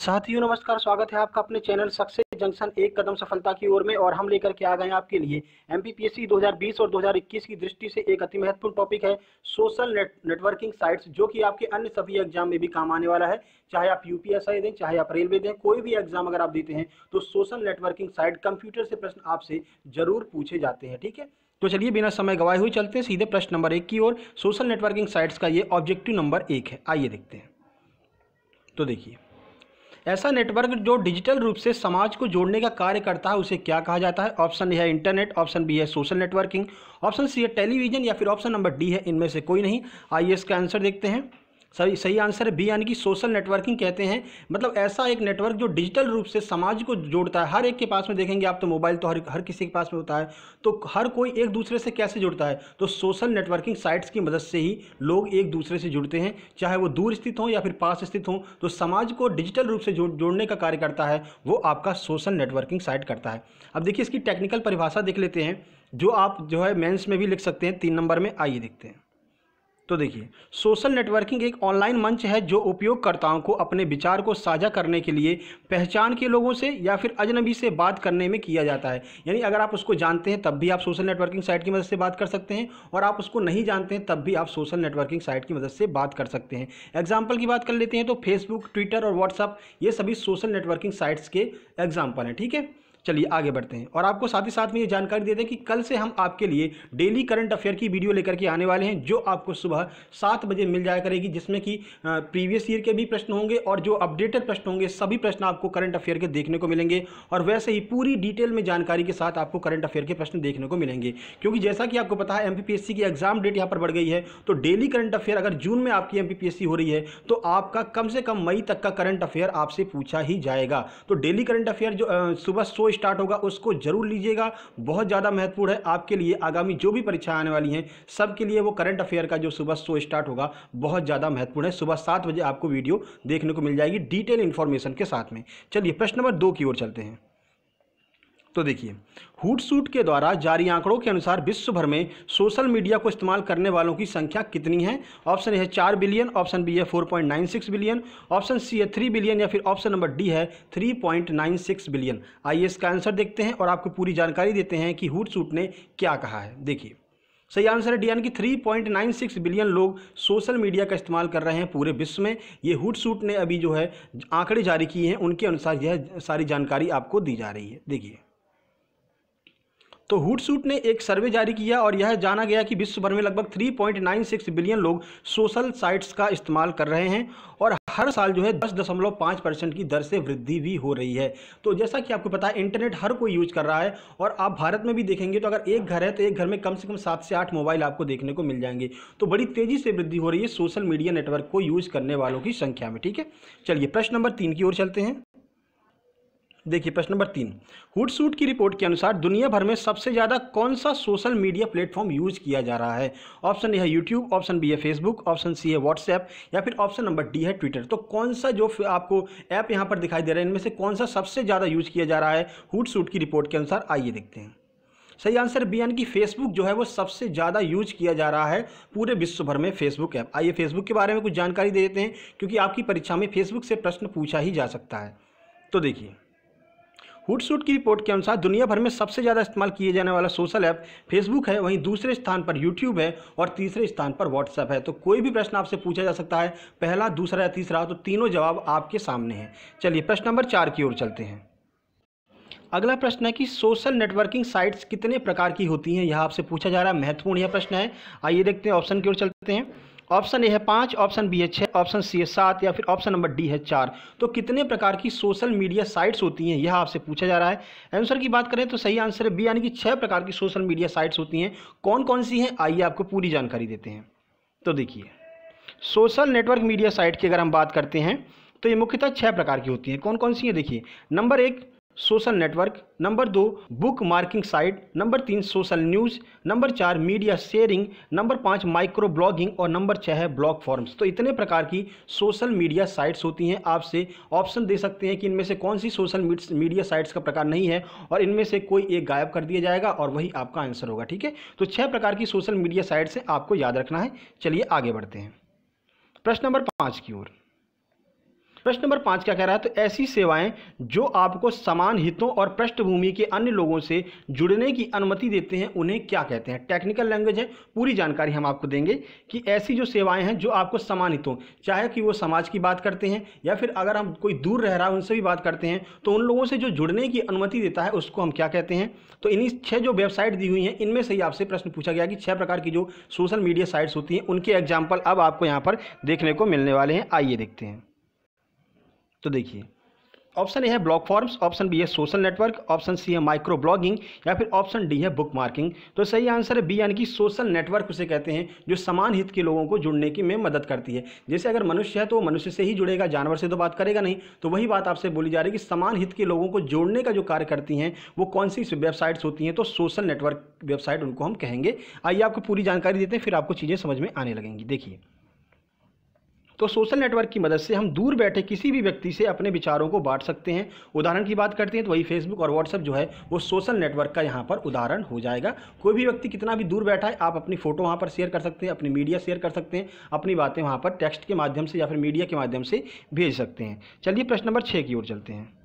साथियों नमस्कार, स्वागत है आपका अपने चैनल सक्सेस जंक्शन एक कदम सफलता की ओर में। और हम लेकर के आ गए हैं आपके लिए एमपीपीएससी 2020 और 2021 की दृष्टि से एक अति महत्वपूर्ण टॉपिक है सोशल नेटवर्किंग साइट्स, जो कि आपके अन्य सभी एग्जाम में भी काम आने वाला है। चाहे आप यूपीएससी दें, चाहे आप रेलवे दें, कोई भी एग्जाम अगर आप देते हैं तो सोशल नेटवर्किंग साइट कंप्यूटर से प्रश्न आपसे जरूर पूछे जाते हैं। ठीक है, तो चलिए बिना समय गवाए हुए चलते हैं सीधे प्रश्न नंबर 1 की ओर। सोशल नेटवर्किंग साइट्स का ये ऑब्जेक्टिव नंबर 1 है। आइए देखते हैं। तो देखिए, ऐसा नेटवर्क जो डिजिटल रूप से समाज को जोड़ने का कार्य करता है उसे क्या कहा जाता है? ऑप्शन ए है इंटरनेट, ऑप्शन बी है सोशल नेटवर्किंग, ऑप्शन सी है टेलीविजन, या फिर ऑप्शन नंबर डी है इनमें से कोई नहीं। आइए इसका आंसर देखते हैं। सही आंसर है बी, यानी कि सोशल नेटवर्किंग कहते हैं। मतलब ऐसा एक नेटवर्क जो डिजिटल रूप से समाज को जोड़ता है। हर एक के पास में देखेंगे आप तो मोबाइल तो हर किसी के पास में होता है, तो हर कोई एक दूसरे से कैसे जुड़ता है? तो सोशल नेटवर्किंग साइट्स की मदद से ही लोग एक दूसरे से जुड़ते हैं, चाहे वो दूर स्थित हो या फिर पास स्थित हो। तो समाज को डिजिटल रूप से जोड़ने का कार्य करता है वो आपका सोशल नेटवर्किंग साइट करता है। अब देखिए इसकी टेक्निकल परिभाषा देख लेते हैं, जो आप जो है मेंस में भी लिख सकते हैं 3 नंबर में। आइए देखते हैं। तो देखिए, सोशल नेटवर्किंग एक ऑनलाइन मंच है जो उपयोगकर्ताओं को अपने विचार को साझा करने के लिए पहचान के लोगों से या फिर अजनबी से बात करने में किया जाता है। यानी अगर आप उसको जानते हैं तब भी आप सोशल नेटवर्किंग साइट की मदद से बात कर सकते हैं, और आप उसको नहीं जानते हैं तब भी आप सोशल नेटवर्किंग साइट की मदद से बात कर सकते हैं। एग्जाम्पल की बात कर लेते हैं तो फेसबुक, ट्विटर और व्हाट्सअप ये सभी सोशल नेटवर्किंग साइट्स के एग्जाम्पल हैं। ठीक है, चलिए आगे बढ़ते हैं। और आपको साथ ही साथ में ये जानकारी दे दें कि कल से हम आपके लिए डेली करंट अफेयर की वीडियो लेकर के आने वाले हैं, जो आपको सुबह 7 बजे मिल जाया करेगी, जिसमें कि प्रीवियस ईयर के भी प्रश्न होंगे और जो अपडेटेड प्रश्न होंगे सभी प्रश्न आपको करंट अफेयर के देखने को मिलेंगे। और वैसे ही पूरी डिटेल में जानकारी के साथ आपको करंट अफेयर के प्रश्न देखने को मिलेंगे, क्योंकि जैसा कि आपको पता है एमपीपीएससी की एग्जाम डेट यहाँ पर बढ़ गई है। तो डेली करंट अफेयर अगर जून में आपकी एमपीपीएससी हो रही है तो आपका कम से कम मई तक का करंट अफेयर आपसे पूछा ही जाएगा। तो डेली करंट अफेयर जो सुबह 100 स्टार्ट होगा उसको जरूर लीजिएगा, बहुत ज़्यादा महत्वपूर्ण है आपके लिए। आगामी जो भी परीक्षा आने वाली हैं सबके लिए वो करंट अफेयर का जो सुबह 100 स्टार्ट होगा बहुत ज़्यादा महत्वपूर्ण है। सुबह 7 बजे आपको वीडियो देखने को मिल जाएगी डिटेल इन्फॉर्मेशन के साथ में। चलिए प्रश्न नंबर 2 की ओर चलते हैं। तो देखिए, हूटसूट के द्वारा जारी आंकड़ों के अनुसार विश्व भर में सोशल मीडिया को इस्तेमाल करने वालों की संख्या कितनी है? ऑप्शन ए है 4 बिलियन, ऑप्शन बी है 4.96 बिलियन, ऑप्शन सी है 3 बिलियन, या फिर ऑप्शन नंबर डी है 3.96 बिलियन। आइए इसका आंसर देखते हैं और आपको पूरी जानकारी देते हैं कि हूटसूट ने क्या कहा है। देखिए सही आंसर है डी, यानी कि 3.96 बिलियन लोग सोशल मीडिया का इस्तेमाल कर रहे हैं पूरे विश्व में। ये हूटसूट ने अभी जो है आंकड़े जारी किए हैं, उनके अनुसार यह सारी जानकारी आपको दी जा रही है। देखिए, तो हूटसूट ने एक सर्वे जारी किया और यह जाना गया कि विश्व भर में लगभग 3.96 बिलियन लोग सोशल साइट्स का इस्तेमाल कर रहे हैं, और हर साल जो है 10.5% की दर से वृद्धि भी हो रही है। तो जैसा कि आपको पता है इंटरनेट हर कोई यूज कर रहा है, और आप भारत में भी देखेंगे तो अगर एक घर है तो एक घर में कम से कम 7 से 8 मोबाइल आपको देखने को मिल जाएंगे। तो बड़ी तेजी से वृद्धि हो रही है सोशल मीडिया नेटवर्क को यूज करने वालों की संख्या में। ठीक है, चलिए प्रश्न नंबर 3 की ओर चलते हैं। देखिए प्रश्न नंबर 3, हूटसूट की रिपोर्ट के अनुसार दुनिया भर में सबसे ज़्यादा कौन सा सोशल मीडिया प्लेटफॉर्म यूज किया जा रहा है? ऑप्शन ए है यूट्यूब, ऑप्शन बी है फेसबुक, ऑप्शन सी है व्हाट्सएप, या फिर ऑप्शन नंबर डी है ट्विटर। तो कौन सा जो आपको ऐप यहाँ पर दिखाई दे रहा है इनमें से कौन सा सबसे ज़्यादा यूज किया जा रहा है हूटसूट की रिपोर्ट के अनुसार? आइए देखते हैं। सही आंसर बी, यानी कि फेसबुक जो है वो सबसे ज़्यादा यूज किया जा रहा है पूरे विश्व भर में फेसबुक ऐप। आइए फेसबुक के बारे में कुछ जानकारी दे देते हैं, क्योंकि आपकी परीक्षा में फेसबुक से प्रश्न पूछा ही जा सकता है। तो देखिए, हूटसूट की रिपोर्ट के अनुसार दुनिया भर में सबसे ज़्यादा इस्तेमाल किए जाने वाला सोशल ऐप फेसबुक है, वहीं दूसरे स्थान पर यूट्यूब है और तीसरे स्थान पर व्हाट्सएप है। तो कोई भी प्रश्न आपसे पूछा जा सकता है, पहला, दूसरा या तीसरा, तो तीनों जवाब आपके सामने हैं। चलिए प्रश्न नंबर 4 की ओर चलते हैं। अगला प्रश्न है कि सोशल नेटवर्किंग साइट्स कितने प्रकार की होती हैं, यह आपसे पूछा जा रहा है। महत्वपूर्ण यह प्रश्न है। आइए देखते हैं, ऑप्शन की ओर चलते हैं। ऑप्शन ए है 5, ऑप्शन बी है 6, ऑप्शन सी है 7, या फिर ऑप्शन नंबर डी है 4। तो कितने प्रकार की सोशल मीडिया साइट्स होती हैं यह आपसे पूछा जा रहा है। आंसर की बात करें तो सही आंसर है बी, यानी कि 6 प्रकार की सोशल मीडिया साइट्स होती हैं। कौन कौन सी हैं आइए आपको पूरी जानकारी देते हैं। तो देखिए, सोशल नेटवर्क मीडिया साइट की अगर हम बात करते हैं तो ये मुख्यतः 6 प्रकार की होती हैं। कौन कौन सी हैं देखिए, number 1 social network, number 2 book marking site, number 3 social news, number 4 media sharing, number 5 micro blogging, और नंबर 6 है ब्लॉग फॉर्म्स। तो इतने प्रकार की सोशल मीडिया साइट्स होती हैं। आपसे ऑप्शन दे सकते हैं कि इनमें से कौन सी सोशल मीडिया साइट्स का प्रकार नहीं है, और इनमें से कोई एक गायब कर दिया जाएगा और वही आपका आंसर होगा। ठीक है, तो 6 प्रकार की सोशल मीडिया साइट्स हैं, आपको याद रखना है। चलिए आगे बढ़ते हैं प्रश्न नंबर 5 की ओर। प्रश्न नंबर 5 क्या कह रहा है, तो ऐसी सेवाएं जो आपको समान हितों और पृष्ठभूमि के अन्य लोगों से जुड़ने की अनुमति देते हैं उन्हें क्या कहते हैं। टेक्निकल लैंग्वेज है, पूरी जानकारी हम आपको देंगे कि ऐसी जो सेवाएं हैं जो आपको समान हितों, चाहे कि वो समाज की बात करते हैं या फिर अगर हम कोई दूर रह रहा है उनसे भी बात करते हैं, तो उन लोगों से जो जुड़ने की अनुमति देता है उसको हम क्या कहते हैं। तो इन्हीं 6 जो वेबसाइट दी हुई हैं इनमें से ही आपसे प्रश्न पूछा गया कि 6 प्रकार की जो सोशल मीडिया साइट्स होती हैं उनके एग्जाम्पल अब आपको यहाँ पर देखने को मिलने वाले हैं। आइए देखते हैं। तो देखिए, ऑप्शन ए है ब्लॉग फॉर्म्स, ऑप्शन बी है सोशल नेटवर्क, ऑप्शन सी है माइक्रो ब्लॉगिंग या फिर ऑप्शन डी है बुक मार्किंग। तो सही आंसर है बी, यानी कि सोशल नेटवर्क उसे कहते हैं जो समान हित के लोगों को जुड़ने की में मदद करती है। जैसे अगर मनुष्य है तो मनुष्य से ही जुड़ेगा, जानवर से तो बात करेगा नहीं। तो वही बात आपसे बोली जा रही है कि समान हित के लोगों को जोड़ने का जो कार्य करती हैं वो कौन सी वेबसाइट्स होती हैं, तो सोशल नेटवर्क वेबसाइट उनको हम कहेंगे। आइए आपको पूरी जानकारी देते हैं, फिर आपको चीज़ें समझ में आने लगेंगी। देखिए, तो सोशल नेटवर्क की मदद से हम दूर बैठे किसी भी व्यक्ति से अपने विचारों को बांट सकते हैं। उदाहरण की बात करते हैं तो वही फेसबुक और व्हाट्सएप जो है वो सोशल नेटवर्क का यहाँ पर उदाहरण हो जाएगा। कोई भी व्यक्ति कितना भी दूर बैठा है, आप अपनी फोटो वहाँ पर शेयर कर सकते हैं, अपनी मीडिया शेयर कर सकते हैं, अपनी बातें वहाँ पर टेक्स्ट के माध्यम से या फिर मीडिया के माध्यम से भेज सकते हैं। चलिए प्रश्न नंबर 6 की ओर चलते हैं।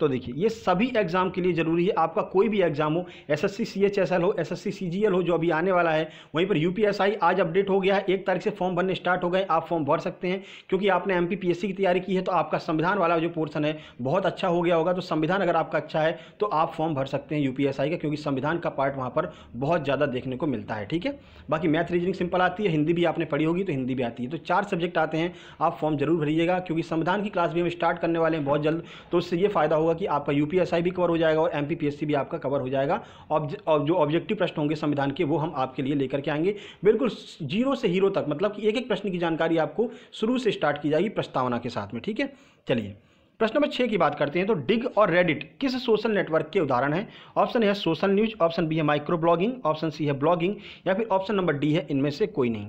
तो देखिए, ये सभी एग्जाम के लिए जरूरी है। आपका कोई भी एग्जाम हो, एसएससी सीएचएसएल हो, एसएससी सीजीएल हो जो अभी आने वाला है, वहीं पर यूपीएसआई आज अपडेट हो गया है, 1 तारीख से फॉर्म भरने स्टार्ट हो गए। आप फॉर्म भर सकते हैं क्योंकि आपने एमपीपीएससी की तैयारी की है तो आपका संविधान वाला जो पोर्शन है बहुत अच्छा हो गया होगा। तो संविधान अगर आपका अच्छा है तो आप फॉर्म भर सकते हैं यूपीएसआई का, क्योंकि संविधान का पार्ट वहाँ पर बहुत ज़्यादा देखने को मिलता है। ठीक है, बाकी मैथ रीजनिंग सिंपल आती है, हिंदी भी आपने पढ़ी होगी तो हिंदी भी आती है। तो 4 सब्जेक्ट आते हैं, आप फॉर्म जरूर भरिएगा क्योंकि संविधान की क्लास भी हम स्टार्ट करने वाले हैं बहुत जल्द। तो उससे ये फायदा होगा कि आपका यूपीएसआई भी कवर हो जाएगा और एमपीपीएससी भी आपका कवर हो जाएगा। और जो ऑब्जेक्टिव प्रश्न होंगे संविधान के वो हम आपके लिए लेकर के आएंगे, बिल्कुल 0 से हीरो तक, मतलब कि एक एक प्रश्न की जानकारी आपको शुरू से स्टार्ट की जाएगी प्रस्तावना के साथ में। ठीक है, चलिए प्रश्न नंबर 6 की बात करते हैं। तो डिग और रेडिट किस सोशल नेटवर्क के उदाहरण हैं। ऑप्शन है सोशल न्यूज, ऑप्शन बी है माइक्रो ब्लॉगिंग, ऑप्शन सी है ब्लॉगिंग या फिर ऑप्शन नंबर डी है इनमें से कोई नहीं।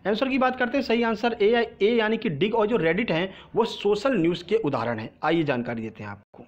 आंसर की बात करते हैं, सही आंसर ए यानी कि डिग और जो रेडिट हैं वो सोशल न्यूज़ के उदाहरण हैं। आइए जानकारी देते हैं आपको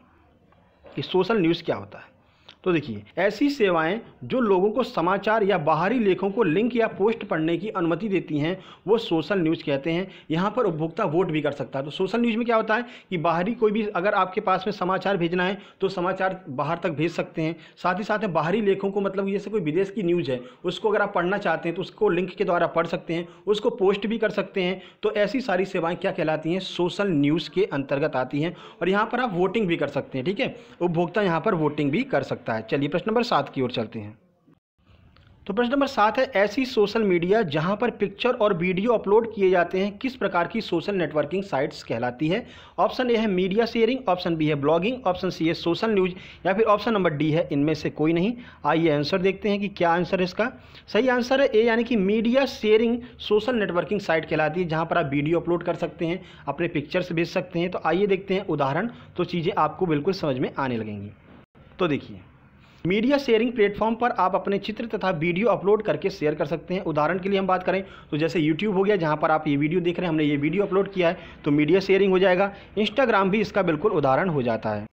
कि सोशल न्यूज़ क्या होता है। तो देखिए, ऐसी सेवाएं जो लोगों को समाचार या बाहरी लेखों को लिंक या पोस्ट पढ़ने की अनुमति देती हैं वो सोशल न्यूज़ कहते हैं। यहाँ पर उपभोक्ता वोट भी कर सकता है। तो सोशल न्यूज़ में क्या होता है कि बाहरी कोई भी अगर आपके पास में समाचार भेजना है तो समाचार बाहर तक भेज सकते हैं। साथ ही साथ में बाहरी लेखों को, मतलब जैसे कोई विदेश की न्यूज़ है उसको अगर आप पढ़ना चाहते हैं तो उसको लिंक के द्वारा पढ़ सकते हैं, उसको पोस्ट भी कर सकते हैं। तो ऐसी सारी सेवाएँ क्या कहलाती हैं, सोशल न्यूज़ के अंतर्गत आती हैं। और यहाँ पर आप वोटिंग भी कर सकते हैं। ठीक है, उपभोक्ता यहाँ पर वोटिंग भी कर सकता है। चलिए प्रश्न नंबर 7 की ओर चलते हैं। तो प्रश्न नंबर 7 है ऐसी सोशल मीडिया जहां पर पिक्चर और वीडियो अपलोड किए जाते हैं किस प्रकार की सोशल नेटवर्किंग साइट्स कहलाती है। ऑप्शन ए है मीडिया शेयरिंग, ऑप्शन बी है ब्लॉगिंग, ऑप्शन सी है सोशल न्यूज या फिर ऑप्शन नंबर डी है इनमें से कोई नहीं। आइए आंसर देखते हैं कि क्या आंसर है इसका। सही आंसर है ए, यानी कि media sharing social networking site कहलाती है जहां पर आप वीडियो अपलोड कर सकते हैं, अपने पिक्चर्स भेज सकते हैं। तो आइए देखते हैं उदाहरण, तो चीज़ें आपको बिल्कुल समझ में आने लगेंगी। तो देखिए, मीडिया शेयरिंग प्लेटफॉर्म पर आप अपने चित्र तथा वीडियो अपलोड करके शेयर कर सकते हैं। उदाहरण के लिए हम बात करें तो जैसे YouTube हो गया, जहां पर आप ये वीडियो देख रहे हैं, हमने ये वीडियो अपलोड किया है तो मीडिया शेयरिंग हो जाएगा। इंस्टाग्राम भी इसका बिल्कुल उदाहरण हो जाता है।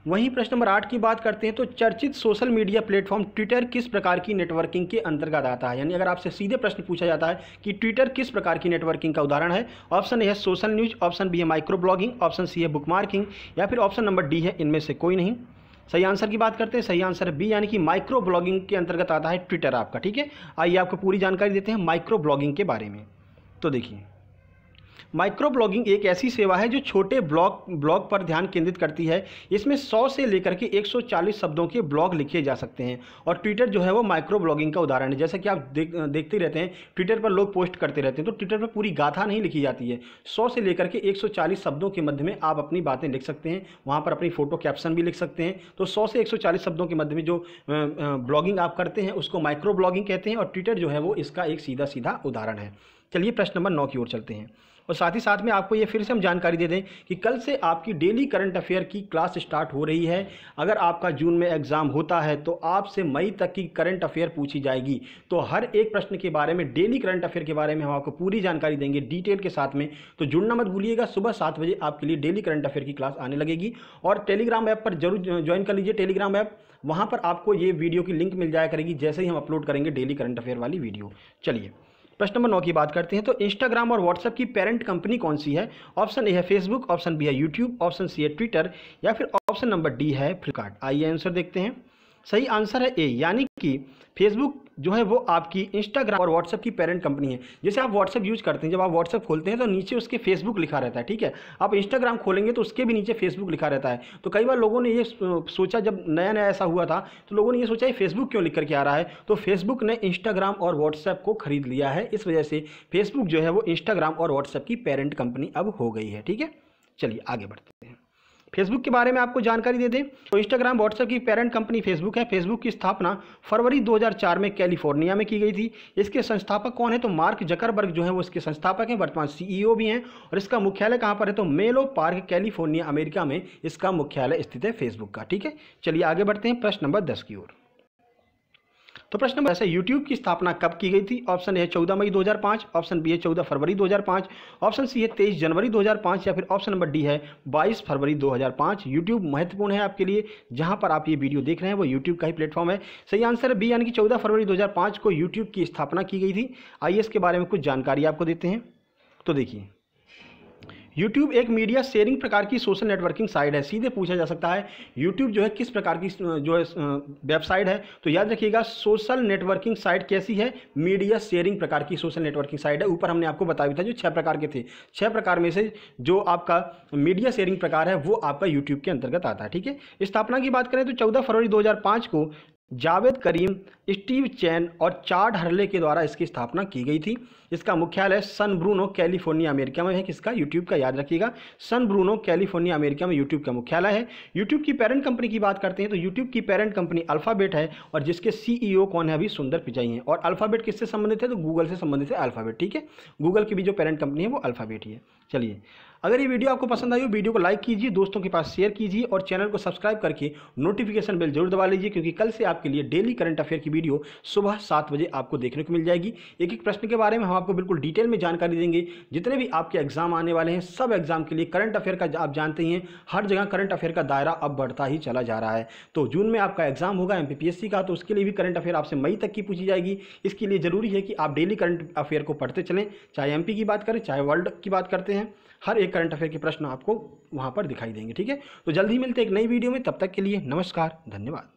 वहीं प्रश्न नंबर 8 की बात करते हैं। तो चर्चित सोशल मीडिया प्लेटफॉर्म ट्विटर किस प्रकार की नेटवर्किंग के अंतर्गत आता है। यानी अगर आपसे सीधे प्रश्न पूछा जाता है कि ट्विटर किस प्रकार की नेटवर्किंग का उदाहरण है, ऑप्शन ए है सोशल न्यूज, ऑप्शन बी है माइक्रो ब्लॉगिंग, ऑप्शन सी है बुक मार्किंग या फिर ऑप्शन नंबर डी है इनमें से कोई नहीं। सही आंसर की बात करते हैं, सही आंसर है बी, यानी कि माइक्रो ब्लॉगिंग के अंतर्गत आता है ट्विटर आपका। ठीक है, आइए आपको पूरी जानकारी देते हैं माइक्रो ब्लॉगिंग के बारे में। तो देखिए, माइक्रो ब्लॉगिंग एक ऐसी सेवा है जो छोटे ब्लॉग पर ध्यान केंद्रित करती है। इसमें 100 से लेकर के 140 शब्दों के ब्लॉग लिखे जा सकते हैं और ट्विटर जो है वो माइक्रो ब्लॉगिंग का उदाहरण है। जैसा कि आप देखते रहते हैं ट्विटर पर लोग पोस्ट करते रहते हैं, तो ट्विटर पर पूरी गाथा नहीं लिखी जाती है। 100 से लेकर के 140 शब्दों के मध्य में आप अपनी बातें लिख सकते हैं, वहाँ पर अपनी फोटो कैप्शन भी लिख सकते हैं। तो 100 से 140 शब्दों के मध्य में जो ब्लॉगिंग आप करते हैं उसको माइक्रो ब्लॉगिंग कहते हैं और ट्विटर जो है वो इसका एक सीधा सीधा उदाहरण है। चलिए प्रश्न नंबर 9 की ओर चलते हैं। और साथ ही साथ में आपको ये फिर से हम जानकारी दे दें कि कल से आपकी डेली करंट अफेयर की क्लास स्टार्ट हो रही है। अगर आपका जून में एग्जाम होता है तो आपसे मई तक की करंट अफेयर पूछी जाएगी। तो हर एक प्रश्न के बारे में, डेली करंट अफेयर के बारे में हम आपको पूरी जानकारी देंगे डिटेल के साथ में। तो जुड़ना मत भूलिएगा, सुबह 7 बजे आपके लिए डेली करंट अफेयर की क्लास आने लगेगी। और टेलीग्राम ऐप पर जरूर ज्वाइन कर लीजिए, टेलीग्राम ऐप, वहाँ पर आपको ये वीडियो की लिंक मिल जाया करेगी जैसे ही हम अपलोड करेंगे डेली करंट अफेयर वाली वीडियो। चलिए प्रश्न नंबर 9 की बात करते हैं। तो इंस्टाग्राम और व्हाट्सएप की पेरेंट कंपनी कौन सी है? ऑप्शन ए है फेसबुक, ऑप्शन बी है यूट्यूब, ऑप्शन सी है ट्विटर या फिर ऑप्शन नंबर डी है फ्लिपकार्ट। आइए आंसर देखते हैं। सही आंसर है ए, यानी कि फेसबुक जो है वो आपकी इंस्टाग्राम और व्हाट्सएप की पेरेंट कंपनी है। जैसे आप व्हाट्सएप यूज करते हैं, जब आप व्हाट्सएप खोलते हैं तो नीचे उसके फेसबुक लिखा रहता है, ठीक है। आप इंस्टाग्राम खोलेंगे तो उसके भी नीचे फेसबुक लिखा रहता है। तो कई बार लोगों ने ये सोचा, जब नया नया ऐसा हुआ था तो लोगों ने ये सोचा ये फेसबुक क्यों लिख करके आ रहा है। तो फेसबुक ने इंस्टाग्राम और व्हाट्सएप को खरीद लिया है, इस वजह से फेसबुक जो है वो इंस्टाग्राम और व्हाट्सएप की पेरेंट कंपनी अब हो गई है, ठीक है। चलिए आगे बढ़ते हैं। फेसबुक के बारे में आपको जानकारी दे दें तो इंस्टाग्राम व्हाट्सएप की पेरेंट कंपनी फेसबुक है। फेसबुक की स्थापना फरवरी 2004 में कैलिफोर्निया में की गई थी। इसके संस्थापक कौन है? तो मार्क जकरबर्ग जो है वो इसके संस्थापक हैं, वर्तमान सीईओ भी हैं। और इसका मुख्यालय कहाँ पर है? तो मेलो पार्क कैलिफोर्निया अमेरिका में इसका मुख्यालय स्थित है फेसबुक का, ठीक है। चलिए आगे बढ़ते हैं प्रश्न नंबर 10 की ओर। तो प्रश्न नंबर ऐसे, यूट्यूब की स्थापना कब की गई थी? ऑप्शन ए है 14 मई 2005, ऑप्शन बी है 14 फरवरी 2005, ऑप्शन सी है 23 जनवरी 2005 या फिर ऑप्शन नंबर डी है 22 फरवरी 2005। यूट्यूब महत्वपूर्ण है आपके लिए, जहां पर आप ये वीडियो देख रहे हैं वो यूट्यूब का ही प्लेटफॉर्म है। सही आंसर है बी, यानी कि 14 फरवरी 2005 को यूट्यूब की स्थापना की गई थी। आइए इसके बारे में कुछ जानकारी आपको देते हैं। तो देखिए, यूट्यूब एक मीडिया शेयरिंग प्रकार की सोशल नेटवर्किंग साइट है। सीधे पूछा जा सकता है यूट्यूब जो है किस प्रकार की जो है वेबसाइट है? तो याद रखिएगा, सोशल नेटवर्किंग साइट कैसी है? मीडिया शेयरिंग प्रकार की सोशल नेटवर्किंग साइट है। ऊपर हमने आपको बताया था जो 6 प्रकार के थे, 6 प्रकार में से जो आपका मीडिया शेयरिंग प्रकार है वो आपका यूट्यूब के अंतर्गत आता है, ठीक है। स्थापना की बात करें तो 14 फरवरी 2005 को जावेद करीम, स्टीव चैन और चाड हर्ले के द्वारा इसकी स्थापना की गई थी। इसका मुख्यालय सन ब्रूनो कैलिफोर्निया अमेरिका में है। किसका? यूट्यूब का। याद रखिएगा, सन ब्रूनो कैलिफोर्निया अमेरिका में यूट्यूब का मुख्यालय है। यूट्यूब की पेरेंट कंपनी की बात करते हैं तो यूट्यूब की पेरेंट कंपनी अल्फाबेट है और जिसके सीईओ कौन है? अभी सुंदर पिचाई हैं। और अल्फाबेट किससे संबंधित है? तो गूगल से संबंधित है अल्फाबेट, ठीक है। गूगल की भी जो पेरेंट कंपनी है वो अल्फाबेट ही है। चलिए, अगर ये वीडियो आपको पसंद आई हो, वीडियो को लाइक कीजिए, दोस्तों के पास शेयर कीजिए और चैनल को सब्सक्राइब करके नोटिफिकेशन बेल जरूर दबा लीजिए, क्योंकि कल से आपके लिए डेली करंट अफेयर की वीडियो सुबह 7 बजे आपको देखने को मिल जाएगी। एक एक प्रश्न के बारे में हम आपको बिल्कुल डिटेल में जानकारी देंगे। जितने भी आपके एग्जाम आने वाले हैं, सब एग्जाम के लिए करंट अफेयर का, आप जानते ही हैं हर जगह करंट अफेयर का दायरा अब बढ़ता ही चला जा रहा है। तो जून में आपका एग्जाम होगा एमपीपीएससी का, तो उसके लिए भी करंट अफेयर आपसे मई तक की पूछी जाएगी। इसके लिए जरूरी है कि आप डेली करंट अफेयर को पढ़ते चलें, चाहे एमपी की बात करें चाहे वर्ल्ड की बात करते हैं। हर एक करंट अफेयर के प्रश्न आपको वहां पर दिखाई देंगे, ठीक है। तो जल्द ही मिलते हैं एक नई वीडियो में, तब तक के लिए नमस्कार, धन्यवाद।